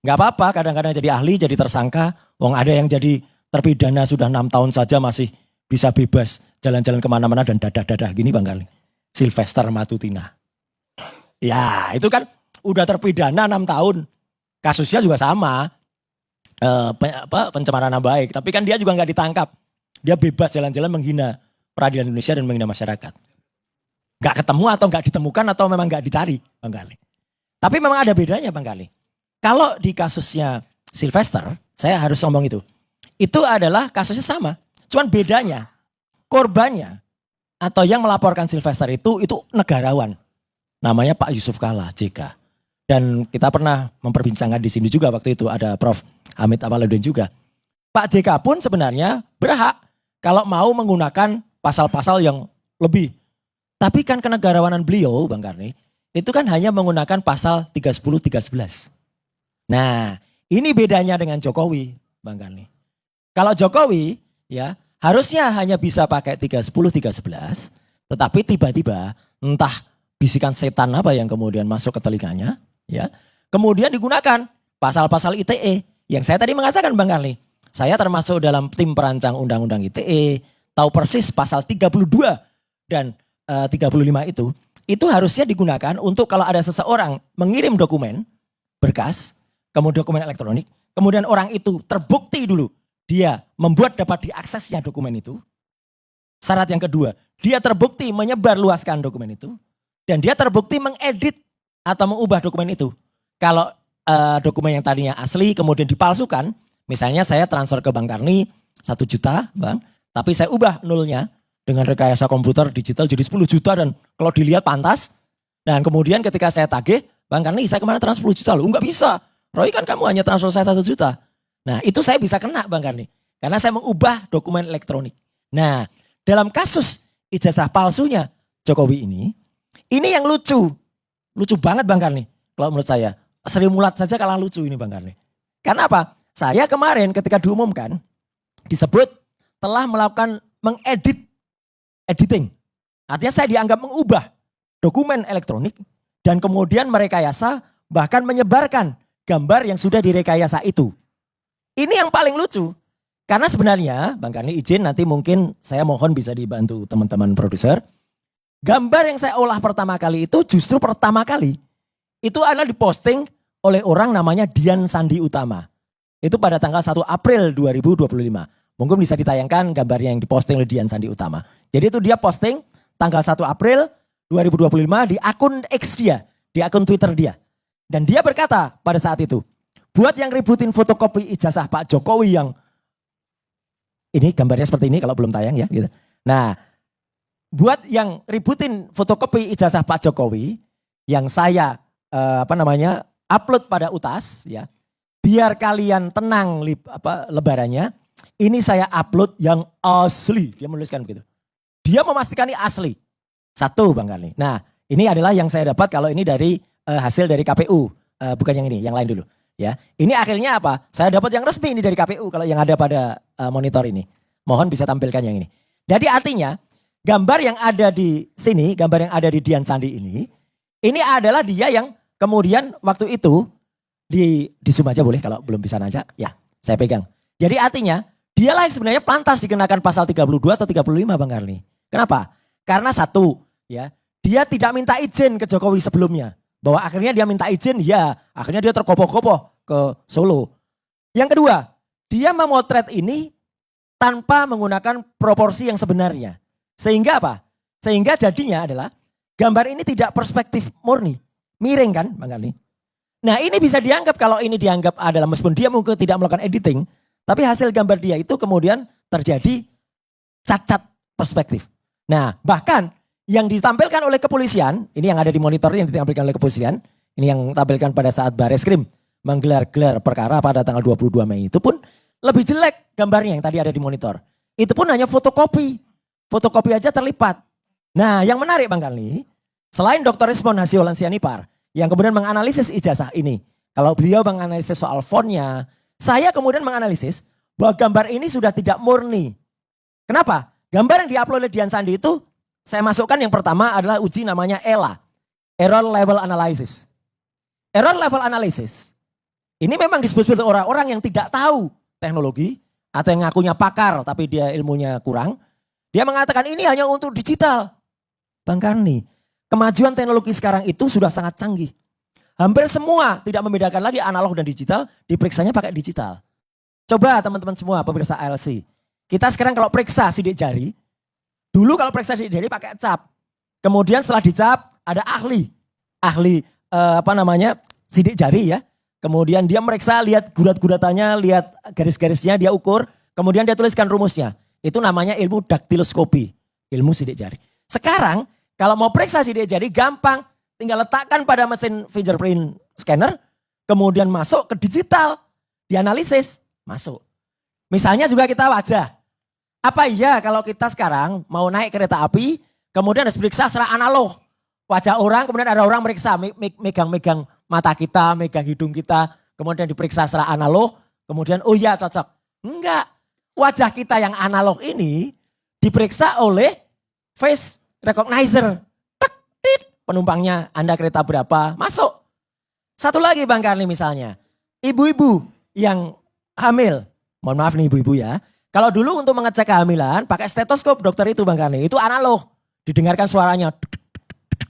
Nggak apa-apa kadang-kadang jadi ahli, jadi tersangka. Wong ada yang jadi terpidana sudah 6 tahun saja masih bisa bebas jalan-jalan kemana-mana dan dadah-dadah gini Bang Kali. Sylvester Matutina. Ya itu kan udah terpidana 6 tahun. Kasusnya juga sama. Pencemaran nama baik. Tapi kan dia juga nggak ditangkap. Dia bebas jalan-jalan menghina peradilan Indonesia dan menghina masyarakat. Nggak ketemu atau nggak ditemukan atau memang nggak dicari Bang Kali. Tapi memang ada bedanya Bang Kali. Kalau di kasusnya Sylvester, saya harus ngomong itu. Itu adalah kasusnya sama. Cuman bedanya korbannya atau yang melaporkan Sylvester itu negarawan. Namanya Pak Yusuf Kalla, JK. Dan kita pernah memperbincangkan di sini juga waktu itu ada Prof. Hamid Awaludin juga. Pak JK pun sebenarnya berhak kalau mau menggunakan pasal-pasal yang lebih. Tapi kan kenegarawanan beliau Bang Karni itu kan hanya menggunakan pasal 310, 311. Nah ini bedanya dengan Jokowi Bang Karni. Kalau Jokowi ya harusnya hanya bisa pakai 310, 311. Tetapi tiba-tiba entah bisikan setan apa yang kemudian masuk ke telinganya. Ya, kemudian digunakan pasal-pasal ITE yang saya tadi mengatakan Bang Karni. Saya termasuk dalam tim perancang undang-undang ITE, tahu persis pasal 32 dan 35 itu harusnya digunakan untuk kalau ada seseorang mengirim dokumen berkas, kemudian dokumen elektronik, kemudian orang itu terbukti dulu dia membuat dapat diaksesnya dokumen itu. Syarat yang kedua, dia terbukti menyebarluaskan dokumen itu dan dia terbukti mengedit atau mengubah dokumen itu. Kalau dokumen yang tadinya asli kemudian dipalsukan, misalnya saya transfer ke Bang Karni 1 juta Bang, tapi saya ubah nolnya dengan rekayasa komputer digital jadi 10 juta dan kalau dilihat pantas. Dan kemudian ketika saya tagih, Bang Karni saya kemarin transfer 10 juta loh, enggak bisa. Roy kan kamu hanya transfer saya 1 juta. Nah itu saya bisa kena Bang Karni, karena saya mengubah dokumen elektronik. Nah dalam kasus ijazah palsunya Jokowi ini yang lucu. Lucu banget Bang Karni. Kalau menurut saya. Sri Mulat saja kalah lucu ini Bang Karni. Karena apa? Saya kemarin ketika diumumkan. Disebut telah melakukan editing. Artinya saya dianggap mengubah dokumen elektronik. Dan kemudian merekayasa. Bahkan menyebarkan gambar yang sudah direkayasa itu. Ini yang paling lucu. Karena sebenarnya Bang Karni izin nanti mungkin saya mohon bisa dibantu teman-teman produser. Gambar yang saya olah pertama kali itu justru pertama kali itu adalah diposting oleh orang namanya Dian Sandi Utama. Itu pada tanggal 1 April 2025. Mungkin bisa ditayangkan gambarnya yang diposting oleh Dian Sandi Utama. Jadi itu dia posting tanggal 1 April 2025 di akun X dia, di akun Twitter dia. Dan dia berkata pada saat itu, buat yang ributin fotokopi ijazah Pak Jokowi yang ini gambarnya seperti ini kalau belum tayang ya gitu. Nah, buat yang ributin fotokopi ijazah Pak Jokowi yang saya upload pada UTAS ya, biar kalian tenang lebarannya, ini saya upload yang asli. Dia menuliskan begitu. Dia memastikan ini asli. Satu Bang Karni. Nah ini adalah yang saya dapat kalau ini dari hasil dari KPU, bukan yang ini, yang lain dulu. Ya, ini akhirnya apa? Saya dapat yang resmi ini dari KPU kalau yang ada pada monitor ini. Mohon bisa tampilkan yang ini. Jadi artinya gambar yang ada di sini, gambar yang ada di Dian Sandi ini adalah dia yang kemudian waktu itu di zoom aja boleh kalau belum bisa nanya, ya saya pegang. Jadi artinya dialah yang sebenarnya pantas dikenakan pasal 32 atau 35 Bang Karni. Kenapa? Karena satu, ya dia tidak minta izin ke Jokowi sebelumnya. Bahwa akhirnya dia minta izin, ya akhirnya dia terkopoh-kopoh ke Solo. Yang kedua, dia memotret ini tanpa menggunakan proporsi yang sebenarnya. Sehingga apa? Sehingga jadinya adalah gambar ini tidak perspektif murni. Miring kan Bang Karni? Nah ini bisa dianggap kalau ini dianggap adalah meskipun dia mungkin tidak melakukan editing. Tapi hasil gambar dia itu kemudian terjadi cacat perspektif. Nah bahkan yang ditampilkan oleh kepolisian, ini yang ada di monitor yang ditampilkan oleh kepolisian. Ini yang ditampilkan pada saat Bareskrim menggelar-gelar perkara pada tanggal 22 Mei itu pun lebih jelek gambarnya yang tadi ada di monitor. Itu pun hanya fotokopi. Fotokopi aja terlipat. Nah yang menarik Bang Karni, selain Dr. Rismon Hasiolan Sianipar yang kemudian menganalisis ijazah ini. Kalau beliau menganalisis soal fontnya, saya kemudian menganalisis bahwa gambar ini sudah tidak murni. Kenapa? Gambar yang diupload oleh Dian Sandi itu saya masukkan yang pertama adalah uji namanya ELA. Error Level Analysis. Error Level Analysis Ini memang disebut orang-orang yang tidak tahu teknologi atau yang ngakunya pakar tapi dia ilmunya kurang. Dia mengatakan ini hanya untuk digital. Bang Karni, kemajuan teknologi sekarang itu sudah sangat canggih. Hampir semua tidak membedakan lagi analog dan digital, diperiksanya pakai digital. Coba teman-teman semua pemirsa ALC. Kita sekarang kalau periksa sidik jari, dulu kalau periksa sidik jari pakai cap. Kemudian setelah dicap ada ahli sidik jari ya. Kemudian dia meriksa, lihat gurat-guratannya, lihat garis-garisnya, dia ukur. Kemudian dia tuliskan rumusnya. Itu namanya ilmu daktiloskopi, ilmu sidik jari. Sekarang kalau mau periksa sidik jari gampang. Tinggal letakkan pada mesin fingerprint scanner. Kemudian masuk ke digital. Dianalisis, masuk. Misalnya juga kita wajah. Apa iya kalau kita sekarang mau naik kereta api, kemudian harus periksa secara analog. Wajah orang, kemudian ada orang meriksa, megang-megang mata kita, megang hidung kita, kemudian diperiksa secara analog, kemudian oh iya cocok. Enggak, wajah kita yang analog ini diperiksa oleh face recognizer. Tek, tit, penumpangnya, Anda kereta berapa, masuk. Satu lagi Bang Karni misalnya, ibu-ibu yang hamil, mohon maaf nih ibu-ibu ya, kalau dulu untuk mengecek kehamilan pakai stetoskop dokter itu Bang Karni, itu analog, didengarkan suaranya.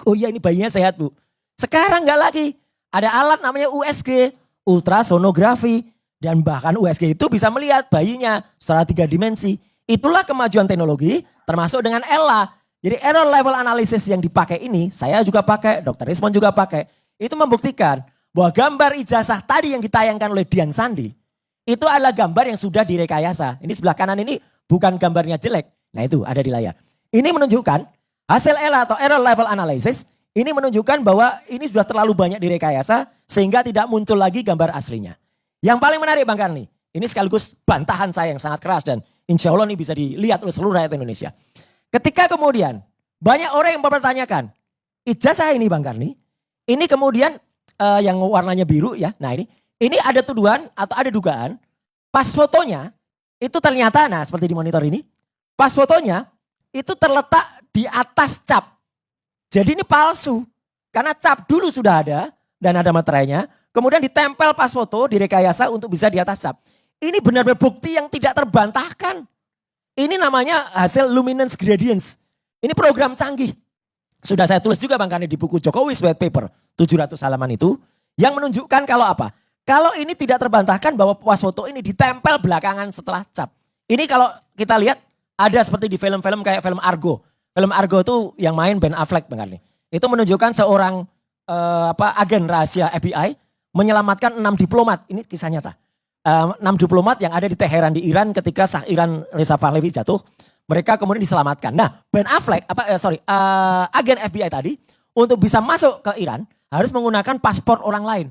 Oh iya ini bayinya sehat Bu. Sekarang enggak lagi. Ada alat namanya USG, ultrasonografi. Dan bahkan USG itu bisa melihat bayinya secara 3 dimensi. Itulah kemajuan teknologi termasuk dengan ELA. Jadi error level analysis yang dipakai ini, saya juga pakai, Dr. Rismon juga pakai. Itu membuktikan bahwa gambar ijazah tadi yang ditayangkan oleh Dian Sandi, itu adalah gambar yang sudah direkayasa. Ini sebelah kanan ini bukan gambarnya jelek. Nah itu ada di layar. Ini menunjukkan hasil ELA atau error level analysis ini menunjukkan bahwa ini sudah terlalu banyak direkayasa sehingga tidak muncul lagi gambar aslinya. Yang paling menarik Bang Karni, ini sekaligus bantahan saya yang sangat keras dan insya Allah ini bisa dilihat oleh seluruh rakyat Indonesia. Ketika kemudian banyak orang yang mempertanyakan ijazah ini Bang Karni, ini kemudian yang warnanya biru ya, nah ini ada tuduhan atau ada dugaan pas fotonya itu ternyata, nah seperti di monitor ini, pas fotonya itu terletak di atas cap. Jadi ini palsu. Karena cap dulu sudah ada dan ada materainya. Kemudian ditempel pas foto, direkayasa untuk bisa di atas cap. Ini benar-benar bukti yang tidak terbantahkan. Ini namanya hasil luminance gradients. Ini program canggih. Sudah saya tulis juga Bang Karni di buku Jokowi's White Paper 700 halaman itu. Yang menunjukkan kalau apa? Kalau ini tidak terbantahkan bahwa pas foto ini ditempel belakangan setelah cap. Ini kalau kita lihat ada seperti di film-film kayak film Argo. Film Argo itu yang main Ben Affleck Bang Karni. Itu menunjukkan seorang agen rahasia FBI menyelamatkan 6 diplomat. Ini kisah nyata. 6 diplomat yang ada di Teheran di Iran ketika Shah Iran Reza Pahlavi jatuh. Mereka kemudian diselamatkan. Nah Ben Affleck, agen FBI tadi untuk bisa masuk ke Iran harus menggunakan paspor orang lain.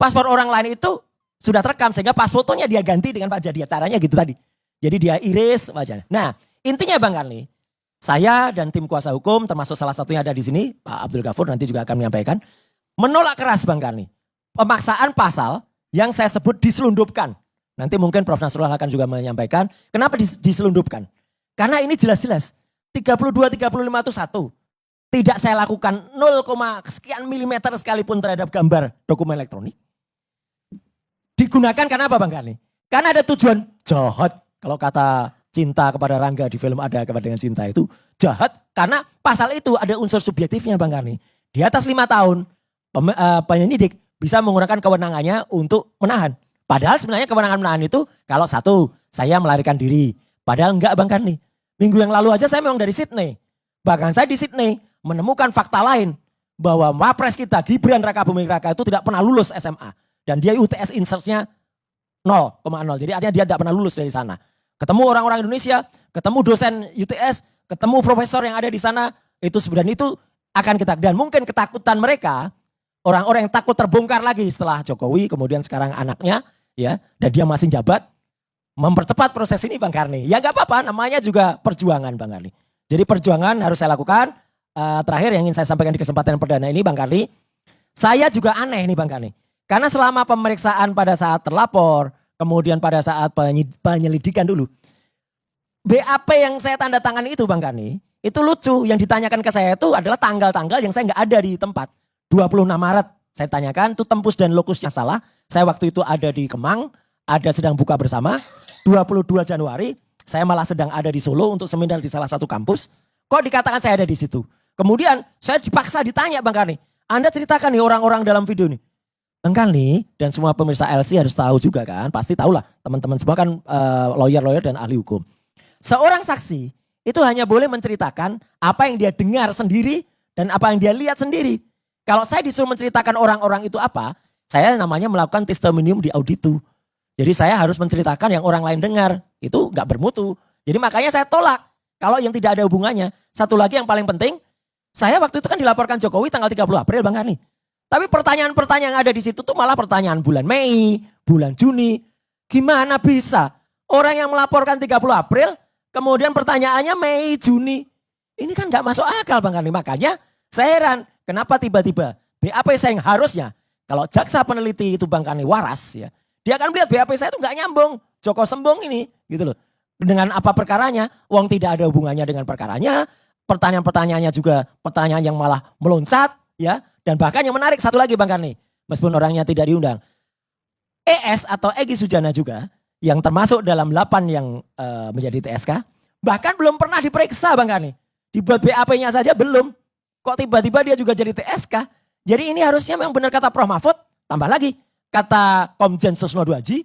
Paspor orang lain itu sudah terekam sehingga pas fotonya dia ganti dengan wajah dia. Caranya gitu tadi. Jadi dia iris wajahnya. Nah intinya Bang Karni, saya dan tim kuasa hukum termasuk salah satunya ada di sini, Pak Abdul Ghafur nanti juga akan menyampaikan. Menolak keras Bang Karni. Pemaksaan pasal yang saya sebut diselundupkan. Nanti mungkin Prof. Nasrullah akan juga menyampaikan. Kenapa diselundupkan? Karena ini jelas-jelas 32-35 itu satu. Tidak saya lakukan 0, sekian milimeter sekalipun terhadap gambar dokumen elektronik. Digunakan karena apa Bang Karni? Karena ada tujuan jahat. Kalau kata Cinta kepada Rangga di film Ada Kepada Dengan Cinta itu jahat karena pasal itu ada unsur subjektifnya Bang Karni. Di atas 5 tahun penyidik bisa menggunakan kewenangannya untuk menahan. Padahal sebenarnya kewenangan menahan itu kalau satu saya melarikan diri. Padahal enggak Bang Karni. Minggu yang lalu aja saya memang dari Sydney. Bahkan saya di Sydney menemukan fakta lain bahwa Wapres kita Gibran Raka Buming Raka itu tidak pernah lulus SMA. Dan dia UTS insertnya 0,0. Jadi artinya dia tidak pernah lulus dari sana. Ketemu orang-orang Indonesia, ketemu dosen UTS, ketemu profesor yang ada di sana, itu sebenarnya itu akan kita, dan mungkin ketakutan mereka, orang-orang yang takut terbongkar lagi setelah Jokowi, kemudian sekarang anaknya, ya, dan dia masih jabat, mempercepat proses ini Bang Karni. Ya gak apa-apa, namanya juga perjuangan Bang Karni. Jadi perjuangan harus saya lakukan. Terakhir yang ingin saya sampaikan di kesempatan perdana ini Bang Karni, saya juga aneh nih Bang Karni. Karena selama pemeriksaan pada saat terlapor, kemudian pada saat penyelidikan dulu. BAP yang saya tanda tangan itu Bang Karni, itu lucu. Yang ditanyakan ke saya itu adalah tanggal-tanggal yang saya nggak ada di tempat. 26 Maret Saya tanyakan, itu tempus dan lokusnya salah. Saya waktu itu ada di Kemang, ada sedang buka bersama. 22 Januari, saya malah sedang ada di Solo untuk seminar di salah satu kampus. Kok dikatakan saya ada di situ? Kemudian saya dipaksa ditanya Bang Karni, Anda ceritakan nih orang-orang dalam video ini. Bang Karni dan semua pemirsa LC harus tahu juga kan, pasti tahulah teman-teman semua kan lawyer-lawyer dan ahli hukum. Seorang saksi itu hanya boleh menceritakan apa yang dia dengar sendiri dan apa yang dia lihat sendiri. Kalau saya disuruh menceritakan orang-orang itu apa, saya namanya melakukan testimonium di auditu. Jadi saya harus menceritakan yang orang lain dengar, itu nggak bermutu. Jadi makanya saya tolak kalau yang tidak ada hubungannya. Satu lagi yang paling penting, saya waktu itu kan dilaporkan Jokowi tanggal 30 April Bang Karni. Tapi pertanyaan-pertanyaan yang ada di situ tuh malah pertanyaan bulan Mei, bulan Juni. Gimana bisa orang yang melaporkan 30 April, kemudian pertanyaannya Mei, Juni. Ini kan gak masuk akal Bang Karni. Makanya saya heran, kenapa tiba-tiba BAP saya yang harusnya, kalau jaksa peneliti itu Bang Karni waras ya, dia akan melihat BAP saya itu gak nyambung. Joko Sembong ini gitu loh. Dengan apa perkaranya, uang tidak ada hubungannya dengan perkaranya, pertanyaan-pertanyaannya juga pertanyaan yang malah meloncat ya. Dan bahkan yang menarik satu lagi Bang Karni, meskipun orangnya tidak diundang. ES atau Egy Sujana juga, yang termasuk dalam 8 yang menjadi TSK, bahkan belum pernah diperiksa Bang Karni. Dibuat BAP-nya saja belum. Kok tiba-tiba dia juga jadi TSK. Jadi ini harusnya memang benar kata Prof Mahfud, tambah lagi. Kata Komjen Susno Duaji,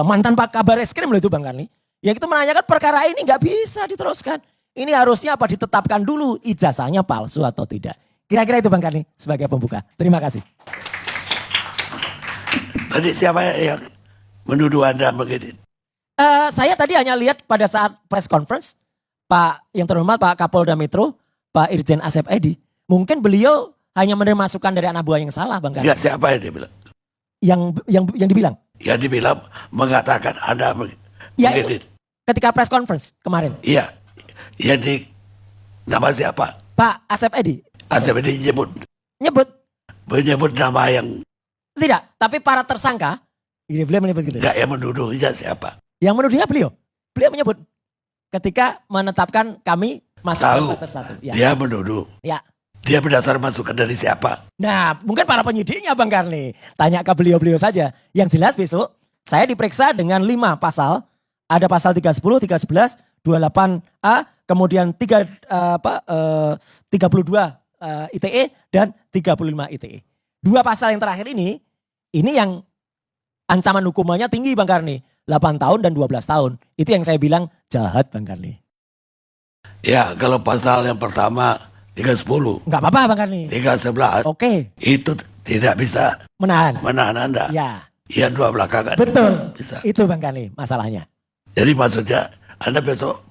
mantan Pak Kabar Eskrim loh itu Bang Karni. Yang itu menanyakan perkara ini gak bisa diteruskan. Ini harusnya apa ditetapkan dulu ijazahnya palsu atau tidak. Kira-kira itu Bang Karni sebagai pembuka. Terima kasih. Tadi siapa yang menuduh Anda begitu? Saya tadi hanya lihat pada saat press conference, Pak yang terhormat Pak Kapolda Metro, Pak Irjen Asep Edi. Mungkin beliau hanya menerima masukan dari anak buah yang salah Bang Karni. Ya, siapa yang dibilang? Yang dibilang? Yang dibilang mengatakan Anda Ya, begitu. Ketika press conference kemarin. Iya. Yang di nama siapa? Pak Asep Edi. Asep ini menyebut nama yang tidak, tapi para tersangka, beliau menyebut gitu. enggak, yang menuduhnya siapa? Yang menuduhnya beliau menyebut ketika menetapkan kami masuk ke klaster 1. Ya. Dia menuduh. Ya. Dia berdasar masukan dari siapa? Nah, mungkin para penyidiknya Bang Karni, tanya ke beliau-beliau saja. Yang jelas besok saya diperiksa dengan 5 pasal. Ada pasal 310, 311, 28A, kemudian 32 ITE dan 35 ITE. 2 pasal yang terakhir ini yang ancaman hukumannya tinggi Bang Karni. 8 tahun dan 12 tahun. Itu yang saya bilang jahat Bang Karni. Ya, kalau pasal yang pertama 310. Enggak apa-apa Bang Karni. 311. Oke. Itu tidak bisa menahan Anda. Ya. Yang 2 belakangan. Betul. Bisa. Itu Bang Karni masalahnya. Jadi maksudnya Anda besok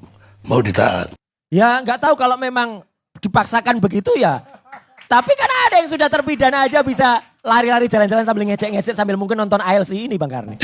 mau ditahan? Ya nggak tahu kalau memang dipaksakan begitu ya. Tapi kan ada yang sudah terpidana aja bisa lari-lari jalan-jalan sambil ngecek-ngecek sambil mungkin nonton ALC ini Bang Karni.